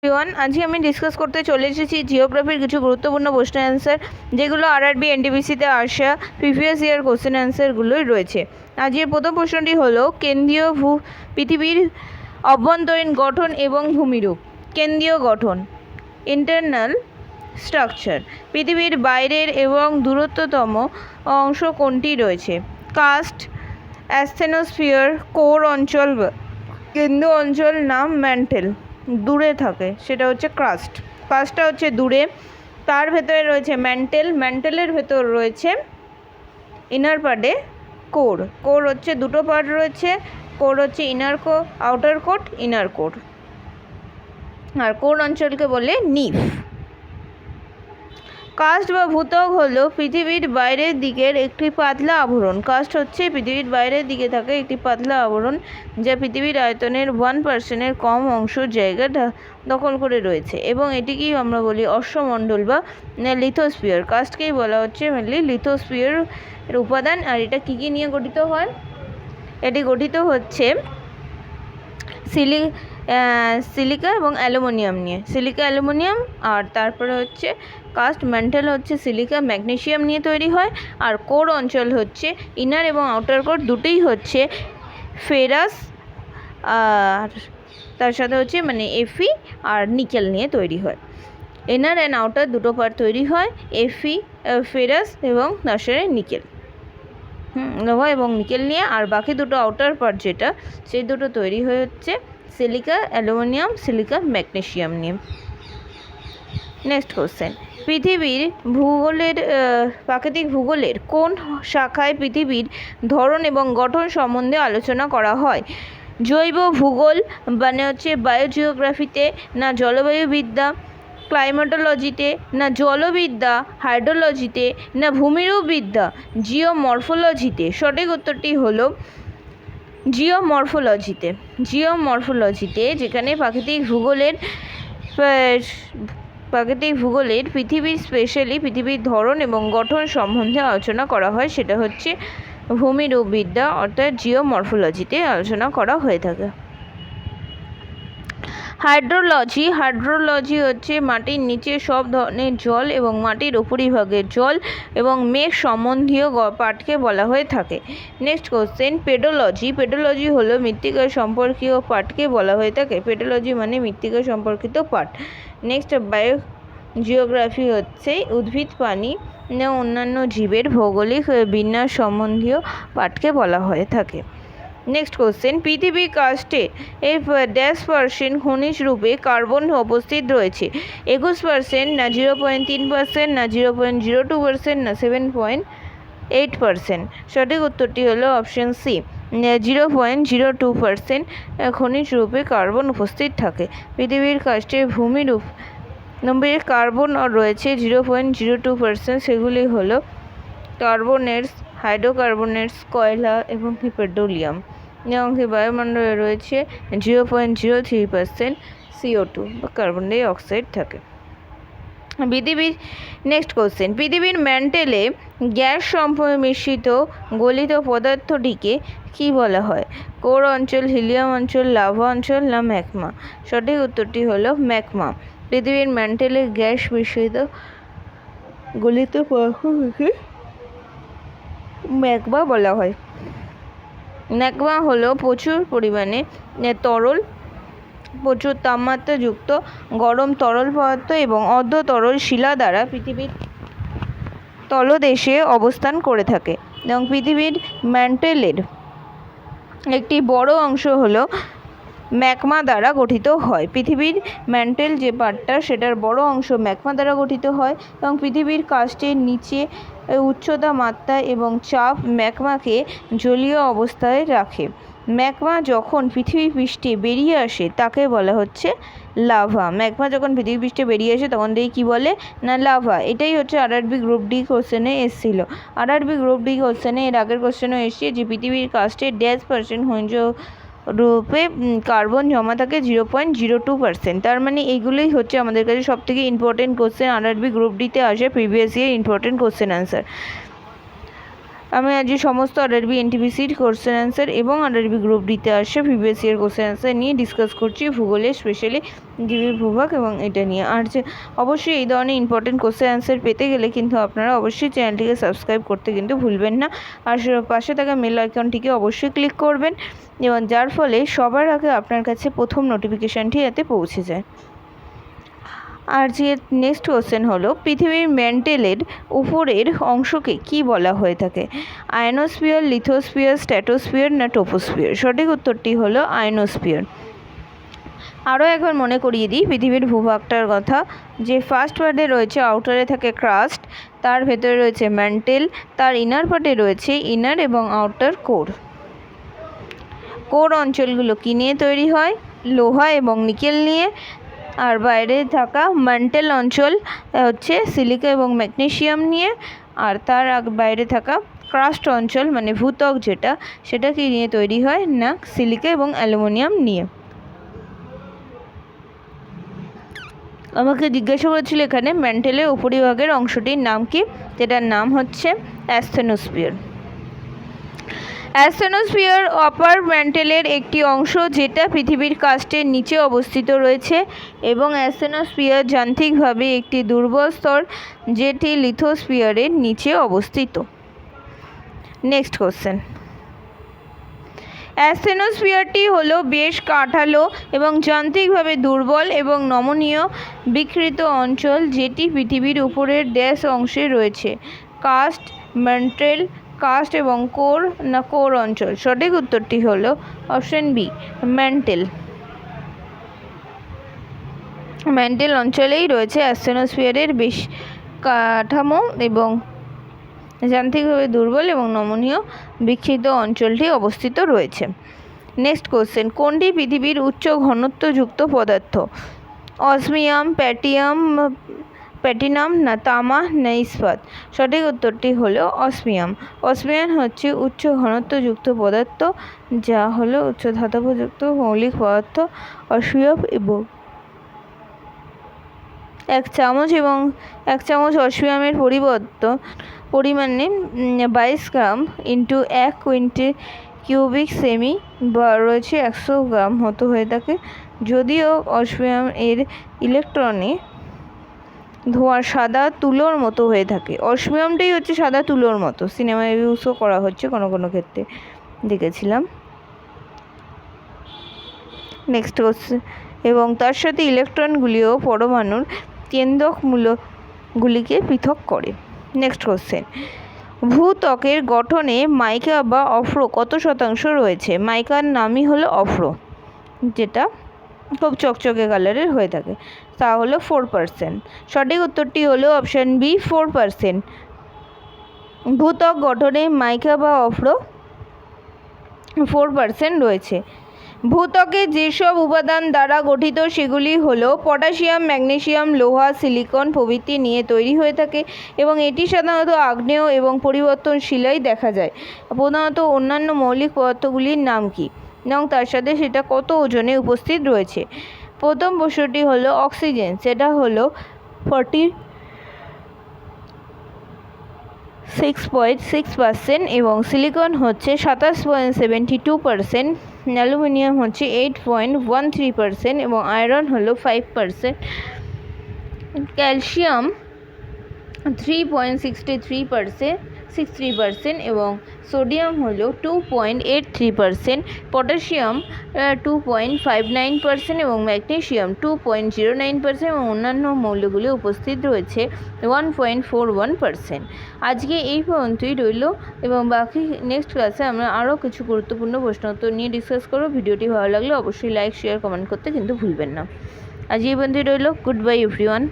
Everyone, আজকে আমি discuss করতে চলে এসেছি জিওগ্রাফির কিছু গুরুত্বপূর্ণ প্রশ্ন অ্যান্সার, যেগুলো আরআরবি এনটিপিসিতে আসা প্রিভিয়াস ইয়ার কোশ্চেন অ্যান্সারগুলোই রয়েছে। আজকের প্রথম প্রশ্নটি হলো কেন্দ্রীয় পৃথিবীর অভ্যন্তরীণ গঠন এবং ভূমিরূপ। কেন্দ্রীয় গঠন, ইন্টারনাল স্ট্রাকচার। পৃথিবীর বাইরের এবং দূরত্বতম অংশ কোনটি রয়েছে? কাস্ট, অ্যাস্থেনোস্ফিয়ার, কোর অঞ্চল, কেন্দ্র অঞ্চল, নাম ম্যান্টেল। দূরে থাকে সেটা হচ্ছে ক্রাস্ট। ক্রাস্টটা হচ্ছে দূরে, তার ভেতরে রয়েছে ম্যান্টেল, ম্যান্টেলের ভেতর রয়েছে ইনার পার্টে কোর। কোর হচ্ছে দুটো পার্ট রয়েছে, কোর হচ্ছে inner outer core, inner core, আর কোর অঞ্চলকে বলে নিফ। কাস্ট বা ভূত্বক হলো পৃথিবীর বাইরের দিকের একটি পাতলা আবরণ। কাস্ট হচ্ছে পৃথিবীর বাইরের দিকে থাকা একটি পাতলা আবরণ, যা পৃথিবীর আয়তনের 1%-এর কম অংশ জায়গা দখল করে রয়েছে, এবং এটিকেই আমরা বলি অশ্বমণ্ডল বা লিথোস্ফিয়ার। কাস্টকেই বলা হচ্ছে মেনলি লিথোস্ফিয়ার উপাদান। আর এটা কী কী নিয়ে গঠিত হয়? এটি গঠিত হচ্ছে সিলিকা এবং অ্যালুমিনিয়াম নিয়ে। সিলিকা, অ্যালুমিনিয়াম, আর তারপরে হচ্ছে কাস্ট ম্যান্টেল হচ্ছে সিলিকা ম্যাগনেসিয়াম নিয়ে তৈরি হয়। আর কোর অঞ্চল হচ্ছে ইনার এবং আউটার কোর দুটোই হচ্ছে ফেরাস, আর তার সাথে হচ্ছে এফি আর নিকেল নিয়ে তৈরি হয়। ইনার অ্যান্ড আউটার দুটো পার্ট তৈরি হয়, এফি ফেরাস এবং তার সাথে নিকেল, লোহা এবং নিকেল নিয়ে। আর বাকি দুটো আউটার পার্ট যেটা, সেই দুটো তৈরি হয়ে হচ্ছে সিলিকা অ্যালুমিনিয়াম, সিলিকা ম্যাগনেসিয়াম নিয়ে। নেক্সট কোশ্চেন, পৃথিবীর প্রাকৃতিক ভূগোলের কোন শাখায় পৃথিবীর ধরন এবং গঠন সম্বন্ধে আলোচনা করা হয়? জৈব ভূগোল হচ্ছে বায়োজিওগ্রাফিতে, না জলবায়ুবিদ্যা ক্লাইমেটোলজিতে, না জলবিদ্যা হাইড্রোলজিতে, না ভূমিরূপবিদ্যা জিওমরফোলজিতে? সঠিক উত্তরটি হলো জিওমরফোলজিতে। জিওমরফোলজিতে, যেখানে প্রাকৃতিক ভূগোলের পৃথিবীর স্পেশালি পৃথিবীর ধরন এবং গঠন সম্বন্ধে আলোচনা করা হয়, সেটা হচ্ছে ভূমিরূপবিদ্যা অর্থাৎ জিওমরফোলজিতে আলোচনা করা হয়ে থাকে। হাইড্রোলজি হচ্ছে মাটির নিচে সব ধরনের জল এবং মাটির উপরিভাগের জল এবং মেঘ সম্বন্ধীয় পাঠকে বলা হয়ে থাকে। নেক্সট কোশ্চেন, পেডোলজি হলো মৃত্তিকা সম্পর্কীয় পাঠকে বলা হয়ে থাকে। পেডোলজি মানে মৃত্তিকা সম্পর্কিত পাঠ। নেক্সট, বায়োজিওগ্রাফি হচ্ছে উদ্ভিদ, প্রাণী এবং অন্যান্য জীবের ভৌগোলিক বিন্যাস সম্বন্ধীয় পাঠকে বলা হয়ে থাকে। নেক্সট কোশ্চেন, পৃথিবীর কাস্টে %, খনিজ রূপে কার্বন উপস্থিত রয়েছে? 21%, না 0.3%, না 0.02%, না 7.8%? সঠিক উত্তরটি হলো অপশন সি, 0.02% খনিজ রূপে কার্বন উপস্থিত থাকে। পৃথিবীর কাস্টে ভূমিরূপ নম্বরের কার্বন রয়েছে 0.02%। সেগুলি হলো কার্বনেটস, হাইড্রোকার্বনেটস, কয়লা এবং পেট্রোলিয়াম। এবং বায়ুমণ্ডলে রয়েছে 0.03% CO2 বা কার্বন ডাই অক্সাইড থাকে। নেক্সট কোশ্চেন, পৃথিবীর ম্যান্টেলে গ্যাস মিশ্রিত গলিত পদার্থটিকে কি বলা হয়? কোর অঞ্চল, হিলিয়াম অঞ্চল, লাভা অঞ্চল, না ম্যাগমা? সঠিক উত্তরটি হলো ম্যাগমা। পৃথিবীর ম্যান্টেলে গ্যাস মিশ্রিত গলিত পদার্থটিকে ম্যাগমা বলা হয়। ম্যাগমা হলো প্রচুর পরিমাণে তরল, প্রচুর তাপমাত্রাযুক্ত গরম তরল পদার্থ এবং অর্ধ তরল শিলা দ্বারা পৃথিবীর তলদেশে অবস্থান করে থাকে। এবং পৃথিবীর ম্যান্টেলের একটি বড় অংশ হলো ম্যাগমা দ্বারা গঠিত হয়। পৃথিবীর ম্যান্টেল যে পার্টটা, সেটার বড় অংশ ম্যাগমা দ্বারা গঠিত হয়। এবং পৃথিবীর কাস্টের নিচে উচ্চতা, মাত্রা এবং চাপ ম্যাগমাকে জলীয় অবস্থায় রাখে। ম্যাগমা যখন পৃথিবী পৃষ্ঠে বেরিয়ে আসে তাকে বলা হচ্ছে লাভা। ম্যাগমা যখন পৃথিবী পৃষ্ঠে বেরিয়ে আসে তখন দিয়ে কী বলে? না লাভা। এটাই হচ্ছে আরআরবি গ্রুপ ডি কোশ্চেনে এসেছিল। আরআরবি গ্রুপ ডি কোশ্চেনে এর আগের কোশ্চেনও এসছে যে পৃথিবীর কাস্টের %, খনিজ রূপে কার্বন জমা থাকে 0.02%। তার মানে এইগুলোই হচ্ছে আমাদের কাছে সবথেকে ইম্পর্টেন্ট কোশ্চেন, আরআরবি গ্রুপ ডিতে আসে previous year important question answer. আমি আজ সমস্ত আরআরবি এনটিপিসির কোশ্চেন অ্যান্সার এবং আরআরবি গ্রুপ ডিতে আসে প্রিভিয়াস ইয়ার কোশ্চেন অ্যান্সার নিয়ে ডিসকাস করছি, ভূগোলে স্পেশালি জীবের ভূভাগ এবং এটা নিয়ে। আর যে অবশ্যই এই ধরনের ইম্পর্টেন্ট কোশ্চেন অ্যান্সার পেতে গেলে কিন্তু আপনারা অবশ্যই চ্যানেলটিকে সাবস্ক্রাইব করতে কিন্তু ভুলবেন না। আর পাশে থাকা বেল আইকনটিকে অবশ্যই ক্লিক করবেন, এবং যার ফলে সবার আগে আপনার কাছে প্রথম নোটিফিকেশানটি যাতে পৌঁছে যায়। আর যে নেক্সট কোশ্চেন হলো, পৃথিবীর ম্যান্টেলের উপরের অংশকে কি বলা হয়ে থাকে? আয়নোস্ফিয়ার, লিথোস্ফিয়ার, স্ট্র্যাটোস্ফিয়ার না ট্রপোস্ফিয়ার? সঠিক উত্তরটি হলো আয়নোস্ফিয়ার। আরও একবার মনে করিয়ে দিই পৃথিবীর ভূভাগটার কথা, যে ফার্স্ট পার্টে রয়েছে আউটারে থাকে ক্রাস্ট, তার ভেতরে রয়েছে ম্যান্টেল, তার ইনার পার্টে রয়েছে ইনার এবং আউটার কোর। কোর অঞ্চলগুলো কী নিয়ে তৈরি হয়? লোহা এবং নিকেল নিয়ে। আর বাইরে থাকা ম্যান্টেল অঞ্চল হচ্ছে সিলিকা এবং ম্যাগনেসিয়াম নিয়ে। আর তার বাইরে থাকা ক্রাস্ট অঞ্চল মানে ভূত্বক যেটা, সেটা কি নিয়ে তৈরি হয়? না সিলিকা এবং অ্যালুমিনিয়াম নিয়ে। আমাকে জিজ্ঞাসা করেছিল এখানে ম্যান্টেলের উপরিভাগের অংশটির নাম কি, যেটার নাম হচ্ছে অ্যাস্থেনোস্ফিয়ার। অ্যাস্থেনোস্ফিয়ার আপার ম্যান্টেলের একটি অংশ যেটা পৃথিবীর কাস্টের নিচে অবস্থিত রয়েছে, এবং অ্যাস্থেনোস্ফিয়ার যান্ত্রিকভাবে একটি দুর্বল স্তর যেটি লিথোস্ফিয়ারের নিচে অবস্থিত। নেক্সট কোশ্চেন, অ্যাস্থেনোস্ফিয়ারটি হলো বেশ কাঠালো এবং যান্ত্রিকভাবে দুর্বল এবং নমনীয় বিকৃত অঞ্চল যেটি পৃথিবীর উপরের ড্যাশ অংশে রয়েছে। কাস্ট, ম্যান্টেল, কাস্ট এবং কোর না কোর অঞ্চল? সঠিক উত্তরটি হলো অপশন বি, ম্যান্টেল। ম্যান্টেল অঞ্চলেই রয়েছে অ্যাস্থেনোস্ফিয়ারের বেশ কাঠামো এবং যান্ত্রিকভাবে দুর্বল এবং নমনীয় বিকৃত অঞ্চলটি অবস্থিত রয়েছে। নেক্সট কোশ্চেন, কোনটি পৃথিবীর উচ্চ ঘনত্বযুক্ত পদার্থ? অসমিয়াম, প্ল্যাটিনাম না তামা না ইস্পাত? সঠিক উত্তরটি হলো অসমিয়াম। অসমিয়াম হচ্ছে উচ্চ ঘনত্বযুক্ত পদার্থ, যা হলো উচ্চ ধাতবযুক্ত মৌলিক পদার্থ। অসমিয়াম এবং 1 চামচ অসমিয়ামের পরিমাণে 22 gram into 1 quintal cubic semi বা রয়েছে 100 গ্রাম মতো হয়ে থাকে। যদিও অসমিয়াম এর ইলেকট্রনে ধোঁয়ার সাদা তুলোর মতো হয়ে থাকে। অসমিয়ামটাই হচ্ছে সাদা তুলোর মতো, সিনেমায় ইউজও করা হচ্ছে কোনো কোনো ক্ষেত্রে, দেখেছিলাম। নেক্সট কোশ্চেন, এবং তার সাথে ইলেকট্রনগুলিও পরমাণুর কেন্দ্রকগুলিকে পৃথক করে। নেক্সট কোশ্চেন, ভূত্বকের গঠনে মাইকা বা অফ্রো কত শতাংশ রয়েছে? মাইকার নামই হলো অফ্রো, যেটা খুব চকচকে কালারের হয়ে থাকে, তা হলো 4%। সঠিক উত্তরটি হলো অপশান বি, 4%। ভূত্বক গঠনে মাইকা বা অফ্রো 4% রয়েছে। ভূত্বকে যেসব উপাদান দ্বারা গঠিত সেগুলি হলো পটাশিয়াম, ম্যাগনেসিয়াম, লোহা, সিলিকন প্রভৃতি নিয়ে তৈরি হয়ে থাকে, এবং এটি সাধারণত আগ্নেয় এবং পরিবর্তনশীলই দেখা যায়। প্রধানত অন্যান্য মৌলিক পদার্থগুলির নাম কি, এবং তার সাথে সেটা কত ওজনে উপস্থিত রয়েছে? প্রথম প্রশ্নটি হলো অক্সিজেন, সেটা হলো 46.6% এবং সিলিকন হচ্ছে 27.72%, অ্যালুমিনিয়াম হচ্ছে 8.13% এবং আয়রন হলো 5%, ক্যালসিয়াম 3.63% এবং সোডিয়াম হলো 2.83%, পটাশিয়াম 2.59% এবং ম্যাগনেসিয়াম 2.09% এবং অন্যান্য মৌলগুলি উপস্থিত রয়েছে 1.41%। আজকে এই পর্যন্তই রইল, এবং বাকি নেক্সট ক্লাসে আমরা আরও কিছু গুরুত্বপূর্ণ প্রশ্ন উত্তর নিয়ে ডিসকাস করব। ভিডিওটি ভালো লাগলে অবশ্যই লাইক, শেয়ার, কমেন্ট করতে কিন্তু ভুলবেন না। আজ এই পর্যন্তই রইল। Good bye everyone.